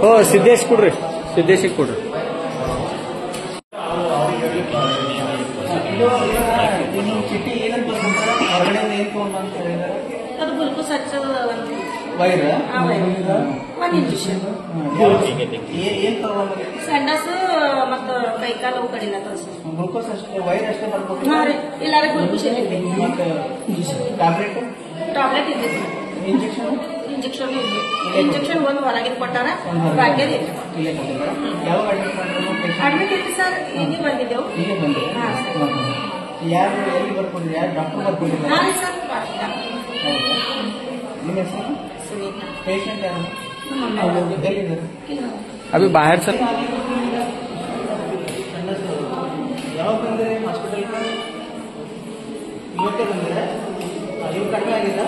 ಓ ಸಿದ್ದೇಶ್ ಕೊಡ್ರಿ, ಸಿದ್ದೇಶಿಗೆ ಕೊಡ್ರಿ. ಚಿಟ್ಟಿ ಏನಂತ ಹೊರಗಡೆ ಏನ್ ತಗೊಂಡ್ ಹೇಳಿದಾರೆ? ಅದು ಗ್ಲುಕೋಸ್ ಹಚ್ಚೋದು ಒಂದು ವೈರ್ ಒಂದು ಇಂಜೆಕ್ಷನ್. ಏನ್ ತಗೊಂಡ್ ಸಂಡಾಸ ಮತ್ತು ಕೈಕಾಲು ಕಡಿಲ ಗ್ಲೂಕೋಸ್ ಅಷ್ಟೇ, ವೈರ್ ಅಷ್ಟೇ ಬರ್ಬೋದು. ಇಲ್ಲಾರೆ ಗ್ಲುಕೋಸ್ ಇರ್ತೈತಿ. ಮತ್ತೆ ಟ್ಯಾಬ್ಲೆಟ್ ಇದೆ, ಇಂಜೆಕ್ಷನ್ ಇದೆ. ಇಂಜೆಕ್ಷನ್ ಒಂದು ಹೊರಗಿನ ಕೊಟ್ಟಾರ, ಬಾಕಿಯದು ಇದೆ. ಇಲ್ಲೇ ಕೊಟ್ಟಿದ್ದಾರೆ. ಯಾವಾಗ ಅಡ್ಮಿಟ್ ಇತ್ತು ಸರ್, ಇಲ್ಲಿ ಬಂದಿದ್ದೆವು. ಇಲ್ಲೇ ಬಂದಿದೆ. ಯಾರು ಎಲ್ಲಿ ಬರ್ಕೊಂಡಿದ್ರು? ಯಾರು ಡಾಕ್ಟರ್ ಬರ್ಕೊಂಡಿದ್ದಾರೆ? ಹಾಂ ಸರ್. ನಿಮ್ಮ ಹೆಸರು? ಪೇಷಂಟ್ ಯಾರು? ಎಲ್ಲಿದ್ದಾರೆ? ಅಭಿ ಬಾಹರ್ ಸರ್. ಯಾವಾಗ ಬಂದಿರಿ ಹಾಸ್ಪಿಟಲ್? ಇವತ್ತೇ ಬಂದಿರ? ಇವ್ರು ಕಡಿಮೆ ಆಗಿದ್ದ?